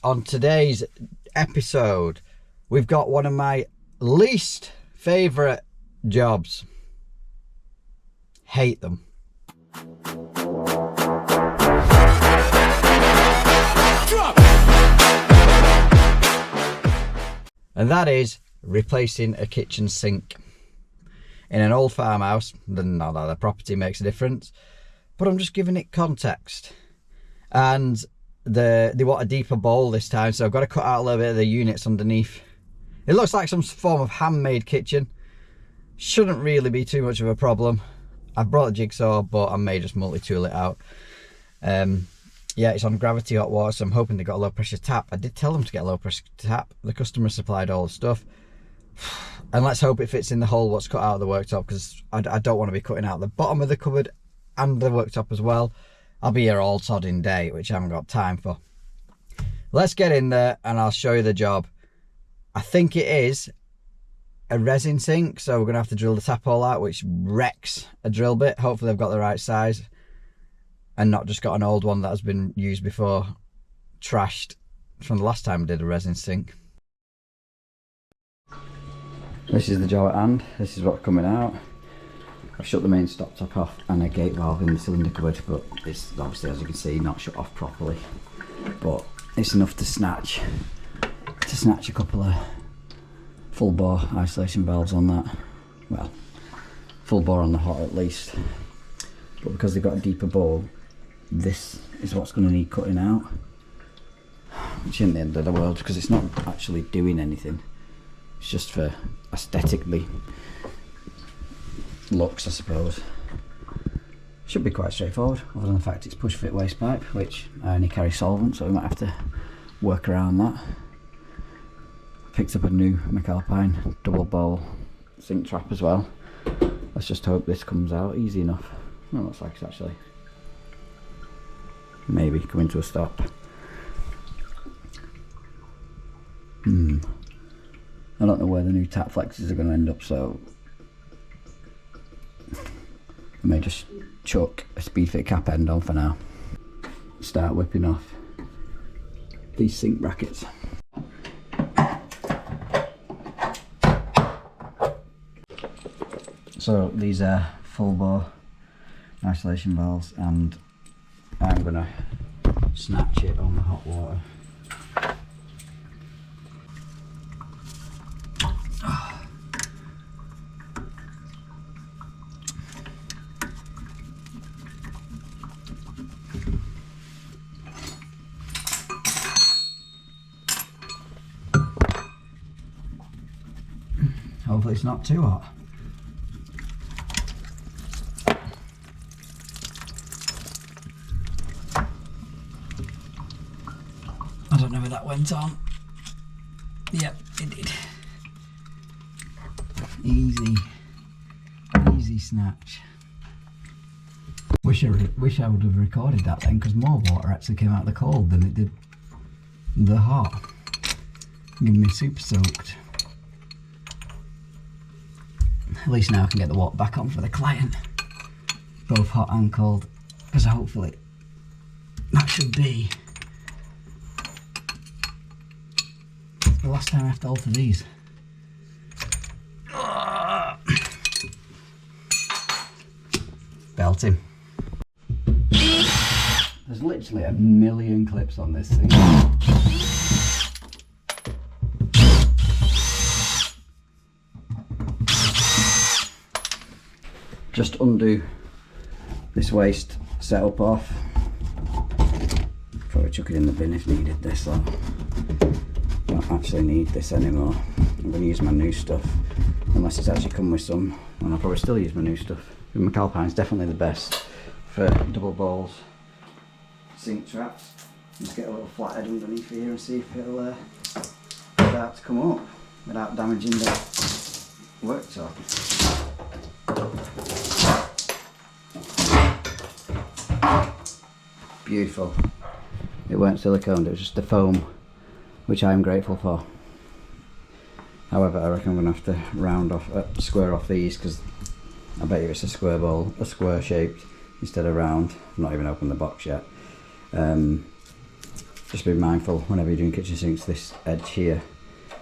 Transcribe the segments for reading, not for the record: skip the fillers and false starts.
On today's episode, we've got one of my least favourite jobs. Hate them. And that is replacing a kitchen sink. In an old farmhouse, not that the property makes a difference, but I'm just giving it context. And they want a deeper bowl this time, so I've got to cut out a little bit of the units underneath. It looks like some form of handmade kitchen. Shouldn't really be too much of a problem. I've brought a jigsaw, but I may just multi-tool it out. Yeah, it's on gravity hot water, so I'm hoping they got a low pressure tap. I did tell them to get a low pressure tap. The customer supplied all the stuff. And let's hope it fits in the hole what's cut out of the worktop, because I don't want to be cutting out the bottom of the cupboard and the worktop as well. I'll be here all sodding day, which I haven't got time for. Let's get in there and I'll show you the job. I think it is a resin sink, so we're going to have to drill the tap hole out, which wrecks a drill bit. Hopefully they've got the right size and not just got an old one that has been used before, trashed from the last time I did a resin sink. This is the job at hand. This is what's coming out. I've shut the main stop top off and a gate valve in the cylinder cupboard, but it's obviously, as you can see, not shut off properly. But it's enough to snatch a couple of full bore isolation valves on that. Well, full bore on the hot at least. But because they've got a deeper bowl, this is what's going to need cutting out. Which isn't the end of the world, because it's not actually doing anything. It's just for aesthetically looks, I suppose. Should be quite straightforward, other than the fact it's push fit waste pipe, which I only carry solvent, so we might have to work around that. Picked up a new McAlpine double bowl sink trap as well. Let's just hope this comes out easy enough. Well, it looks like it's actually maybe coming to a stop. I don't know where the new tap flexes are going to end up, so I may just chuck a speed fit cap end on for now. Start whipping off these sink brackets. So these are full bore isolation valves, and I'm going to snatch it on the hot water. Hopefully it's not too hot. I don't know if that went on. Yep, it did. Easy snatch. Wish I would have recorded that then, because more water actually came out of the cold than it did the hot. Giving me super soaked. At least now I can get the water back on for the client, both hot and cold, because hopefully that should be the last time I have to alter these. Belting. There's literally a million clips on this thing. Just undo this waste setup off. Probably chuck it in the bin if needed, this though. Don't actually need this anymore. I'm going to use my new stuff, unless it's actually come with some, and I'll probably still use my new stuff. McAlpine's definitely the best for double bowls, sink traps. Just get a little flathead underneath here and see if it'll start to come up without damaging the worktop. Beautiful. It weren't siliconed, it was just the foam, which I am grateful for. However, I reckon I'm going to have to round off, square off these, because I bet you it's a square bowl, a square shaped instead of round. I've not even opened the box yet. Just be mindful whenever you're doing kitchen sinks, this edge here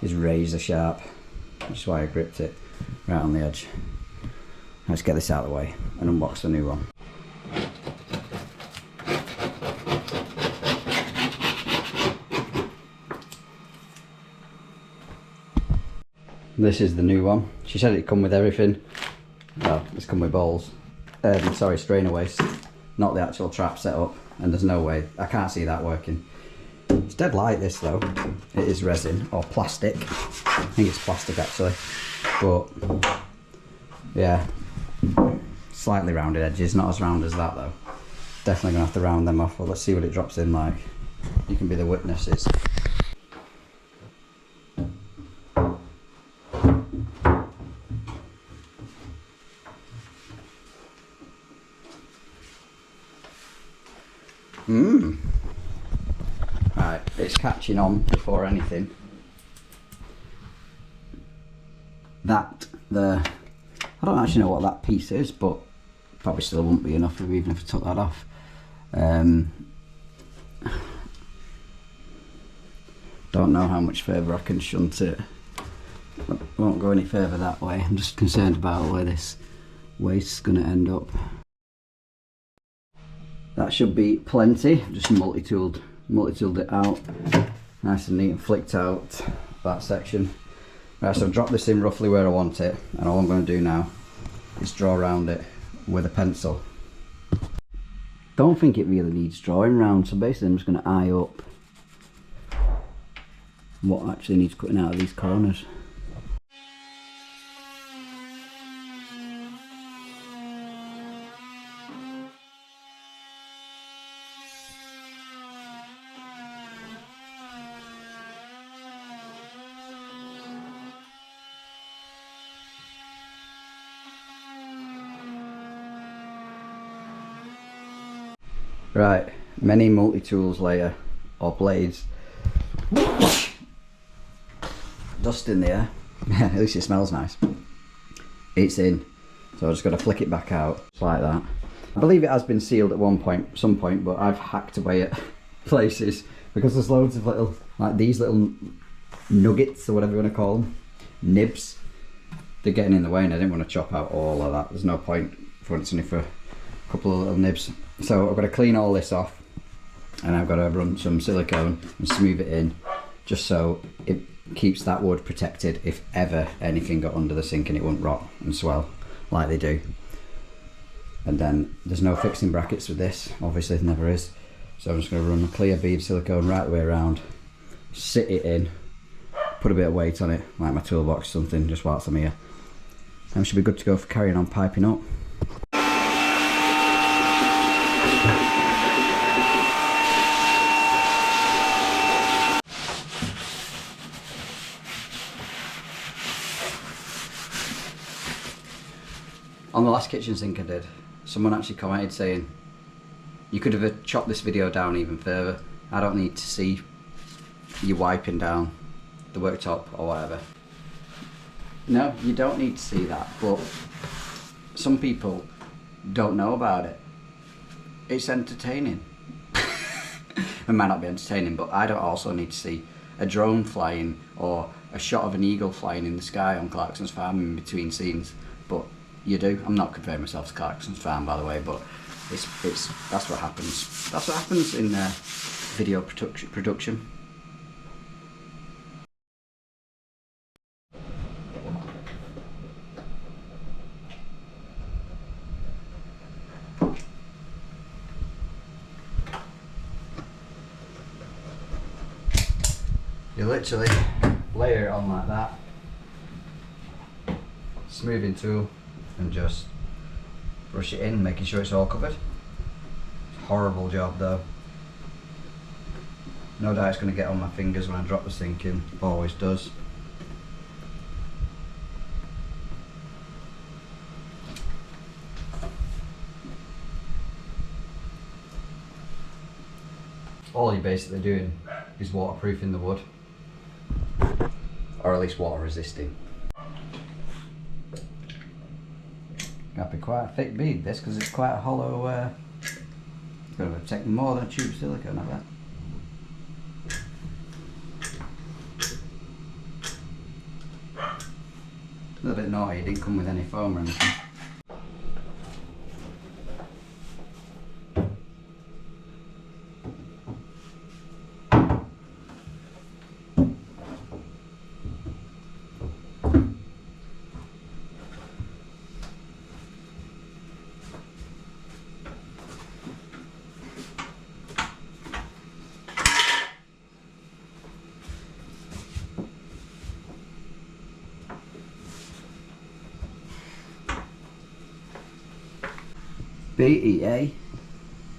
is razor sharp, which is why I gripped it right on the edge. Let's get this out of the way and unbox the new one. This is the new one. She said it'd come with everything. Well, it's come with balls. Sorry, strainer waste, not the actual trap setup, and there's no way, I can't see that working. It's dead light, this though. It is resin or plastic. I think it's plastic actually, but yeah, slightly rounded edges, not as round as that though. Definitely gonna have to round them off. Well, let's see what it drops in like. You can be the witnesses. Right, it's catching on before anything. That there, I don't actually know what that piece is, but probably still wouldn't be enough even if I took that off. Don't know how much further I can shunt it. I won't go any further that way. I'm just concerned about where this waste's going to end up. That should be plenty. Just multi-tooled it out, nice and neat, and flicked out that section. Right, so I've dropped this in roughly where I want it, and all I'm going to do now is draw around it with a pencil. Don't think it really needs drawing round, so basically I'm just going to eye up what actually needs cutting out of these corners. Right, many multi-tools later, or blades. Dust in the air. At least it smells nice. It's in, so I just got to flick it back out, just like that. I believe it has been sealed at some point, but I've hacked away at places because there's loads of little, like these little nuggets or whatever you want to call them, nibs. They're getting in the way, and I didn't want to chop out all of that. There's no point for it's only for a couple of little nibs. So I've got to clean all this off, and I've got to run some silicone and smooth it in, just so it keeps that wood protected if ever anything got under the sink and it won't rot and swell like they do. And then there's no fixing brackets with this, obviously there never is. So I'm just going to run a clear bead silicone right the way around, sit it in, put a bit of weight on it, like my toolbox or something, just whilst I'm here. And we should be good to go for carrying on piping up. On the last kitchen sink I did, someone actually commented saying, you could have chopped this video down even further. I don't need to see you wiping down the worktop or whatever. No, you don't need to see that, but some people don't know about it. It's entertaining. It might not be entertaining, but I don't also need to see a drone flying or a shot of an eagle flying in the sky on Clarkson's farm in between scenes. But you do. I'm not comparing myself to Clarkson's farm, by the way, but it's that's what happens. That's what happens in video production. You literally layer it on like that, smoothing tool, and just brush it in, making sure it's all covered. Horrible job though. No doubt it's going to get on my fingers when I drop the sink in, always does. All you're basically doing is waterproofing the wood, or at least water resisting. Got to be quite a thick bead this, because it's quite a hollow. It's going to take more than a tube of silicone, I bet. A little bit naughty, it didn't come with any foam or anything. BEA,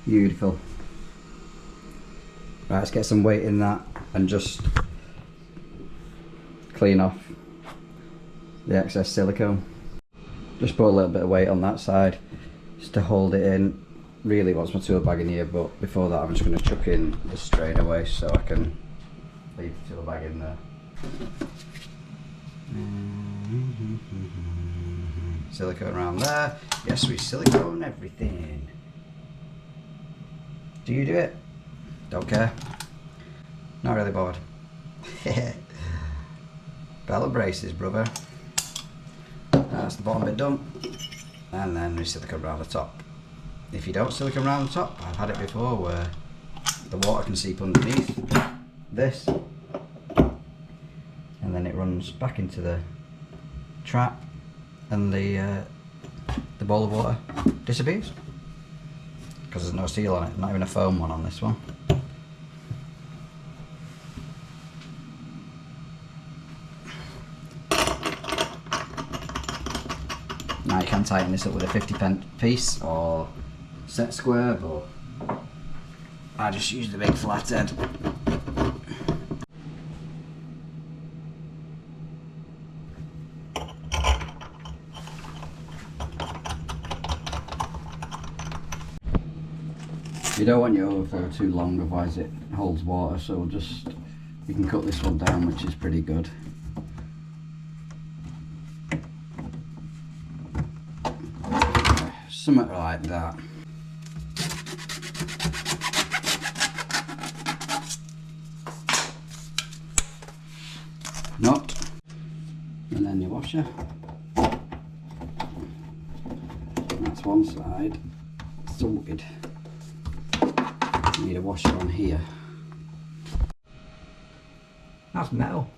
beautiful. Right, let's get some weight in that and just clean off the excess silicone. Just put a little bit of weight on that side just to hold it in. Really wants my tool bag in here, but before that I'm just going to chuck in the strainer waste so I can leave the tool bag in there. Silicone around there. Yes, we silicone everything. Do you do it? Don't care. Not really bothered. Bella braces, brother. That's the bottom bit done. And then we silicone around the top. If you don't silicone around the top, I've had it before where the water can seep underneath this. And then it runs back into the trap and the bowl of water disappears because there's no seal on it, not even a foam one on this one. Now you can tighten this up with a 50p piece or set square, but I just use the big flathead. You don't want your overflow too long, otherwise it holds water, so you can cut this one down, which is pretty good. Something like that. Nut. And then your washer. That's one side sorted. Need a washer on here. That's metal.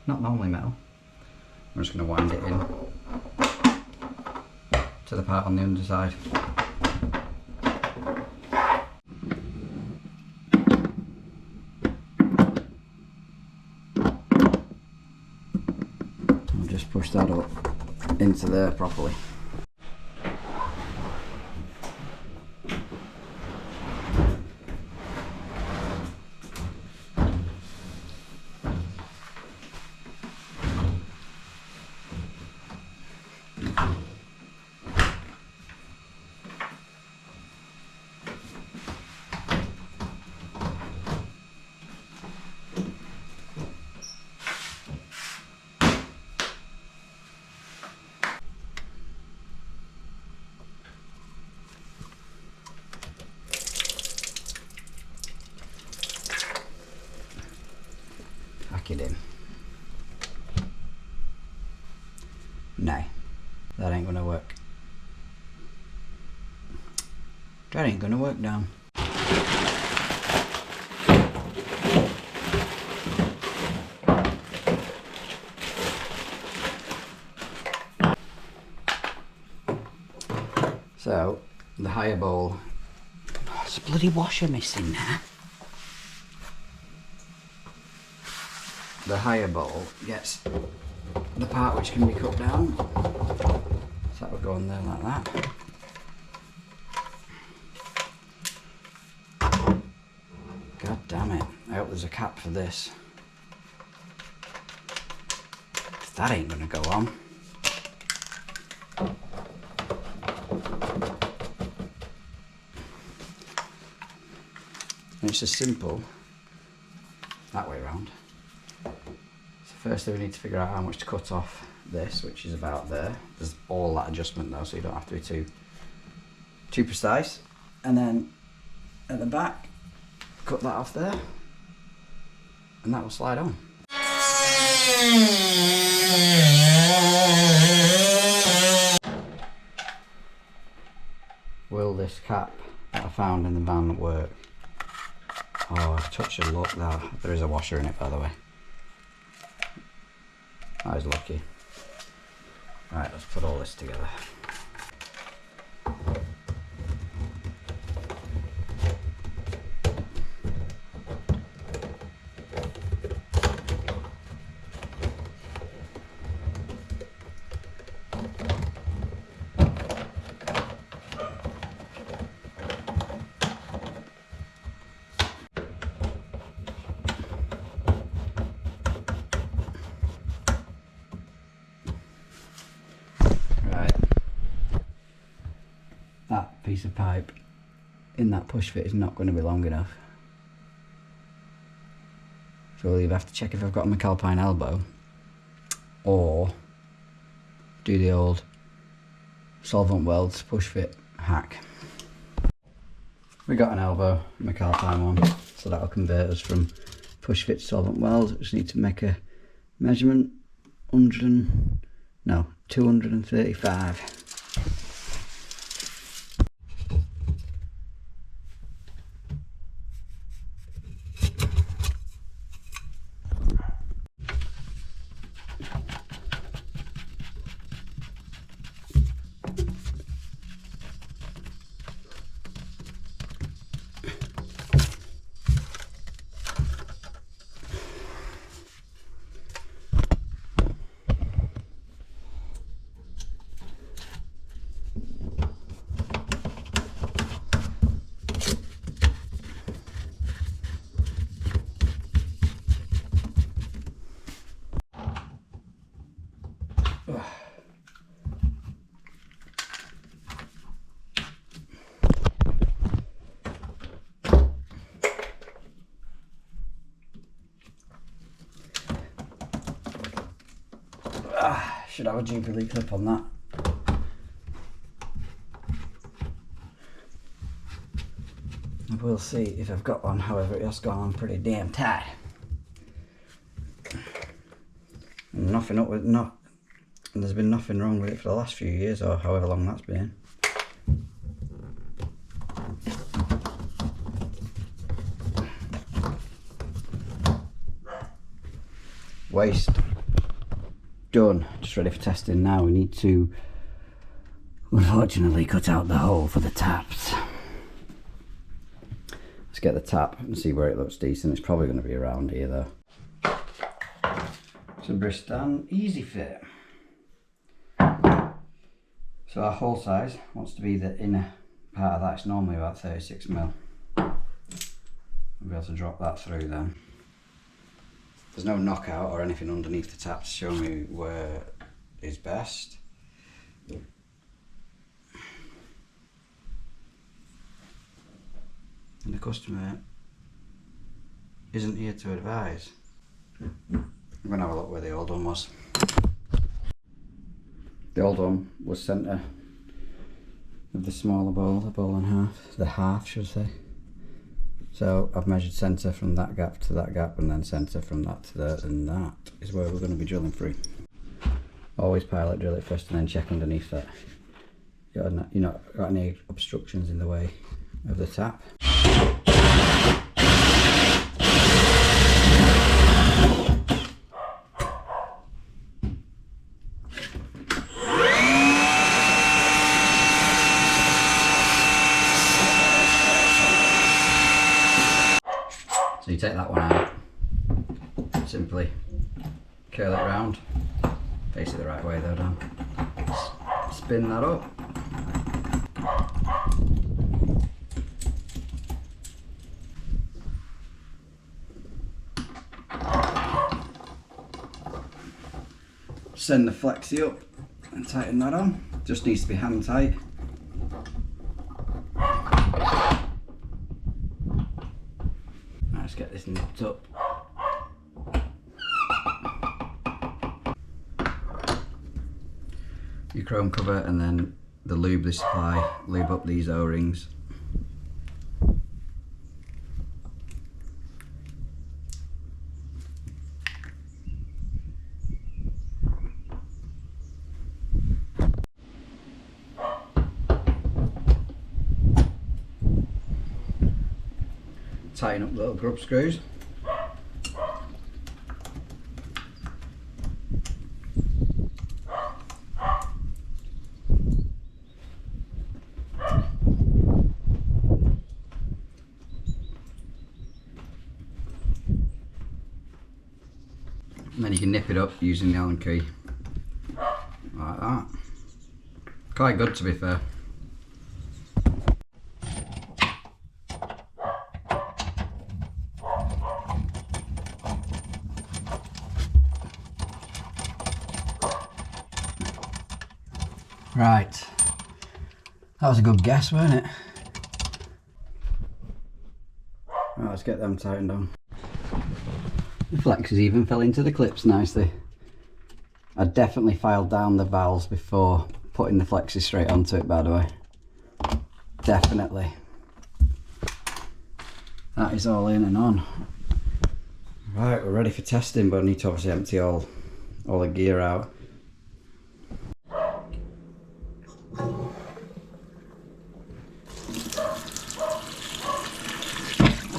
Not normally metal. I'm just going to wind it in to the part on the underside. I'll just push that up into there properly. It in. No, that ain't gonna work. That ain't gonna work down. So the higher bowl, oh, there's a bloody washer missing there. The higher bowl gets the part which can be cut down, so that would go in there like that. God damn it, I hope there's a cap for this. That ain't gonna go on. And it's as simple that way around. Firstly, we need to figure out how much to cut off this, which is about there. There's all that adjustment though, so you don't have to be too precise. And then at the back, cut that off there, and that will slide on. Will this cap that I found in the van work? Oh, I've touched a luck there. There is a washer in it, by the way. That is lucky. Right, let's put all this together. That piece of pipe in that push fit is not going to be long enough. So we'll either have to check if I've got a McAlpine elbow or do the old solvent welds push fit hack. We got an elbow McAlpine one, so that'll convert us from push fit to solvent welds. Just need to make a measurement 235. Should have a Jubilee clip on that. We'll see if I've got one, however it has gone on pretty damn tight. And nothing up with there's been nothing wrong with it for the last few years or however long that's been. Waste done, just ready for testing now. We need to unfortunately cut out the hole for the taps. Let's get the tap and see where it looks decent. It's probably going to be around here though. It's a Bristan Easy Fit. So our hole size wants to be the inner part of that. It's normally about 36mm. We'll be able to drop that through then. There's no knockout or anything underneath the tap to show me where is best. And the customer isn't here to advise. I'm going to have a look where the old one was. The old one was centre of the smaller bowl, the bowl and half, the half should I say. So I've measured centre from that gap to that gap and then centre from that to there, and that is where we're going to be drilling through. Always pilot drill it first and then check underneath that. You're not got any obstructions in the way of the tap. So you take that one out, simply curl it round, face it the right way though, Dan. Spin that up. Send the flexi up and tighten that on. Just needs to be hand tight. Let's get this nipped up. Your chrome cover and then the lube they supply, lube up these O-rings. tighten up the little grub screws. And then you can nip it up using the Allen key, like that. Quite good, to be fair. Right, that was a good guess, wasn't it? Right, let's get them tightened on. The flexes even fell into the clips nicely. I definitely filed down the valves before putting the flexes straight onto it, by the way. Definitely. That is all in and on. Right, we're ready for testing, but I need to obviously empty all the gear out.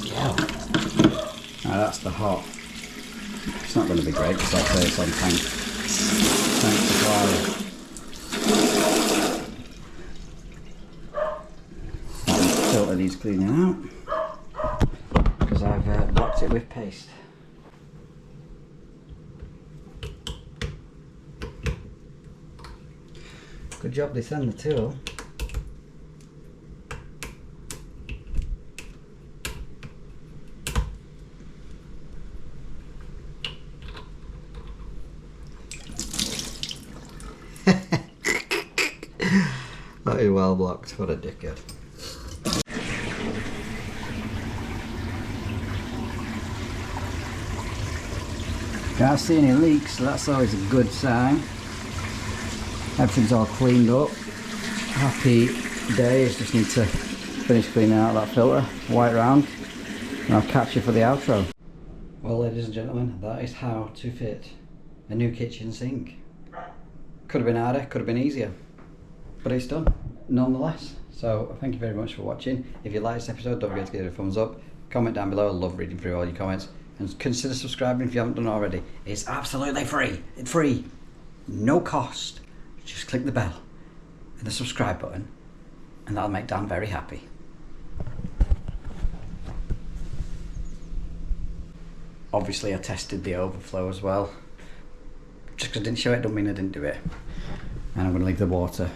Yeah. Now that's the hot. It's not going to be great because like I say it's on tank supply. That filter needs cleaning out because I've blocked it with paste. Good job they send the tool. That is well blocked, what a dickhead. Can't see any leaks, so that's always a good sign. Everything's all cleaned up. Happy days, just need to finish cleaning out that filter, white round, and I'll catch you for the outro. Well, ladies and gentlemen, that is how to fit a new kitchen sink. Could have been harder, could have been easier, but it's done nonetheless. So thank you very much for watching. If you like this episode, don't forget to give it a thumbs up, comment down below. I love reading through all your comments, and consider subscribing if you haven't done it already. It's absolutely free. It's free, no cost. Just click the bell and the subscribe button, and that'll make Dan very happy. Obviously I tested the overflow as well. Just because I didn't show it don't mean I didn't do it. And I'm going to leave the water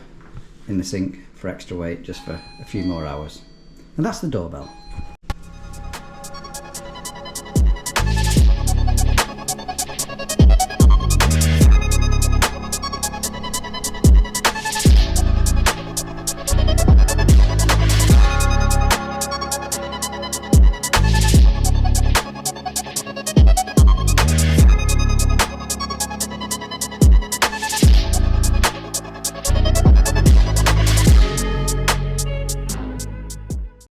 in the sink for extra weight just for a few more hours. And that's the doorbell.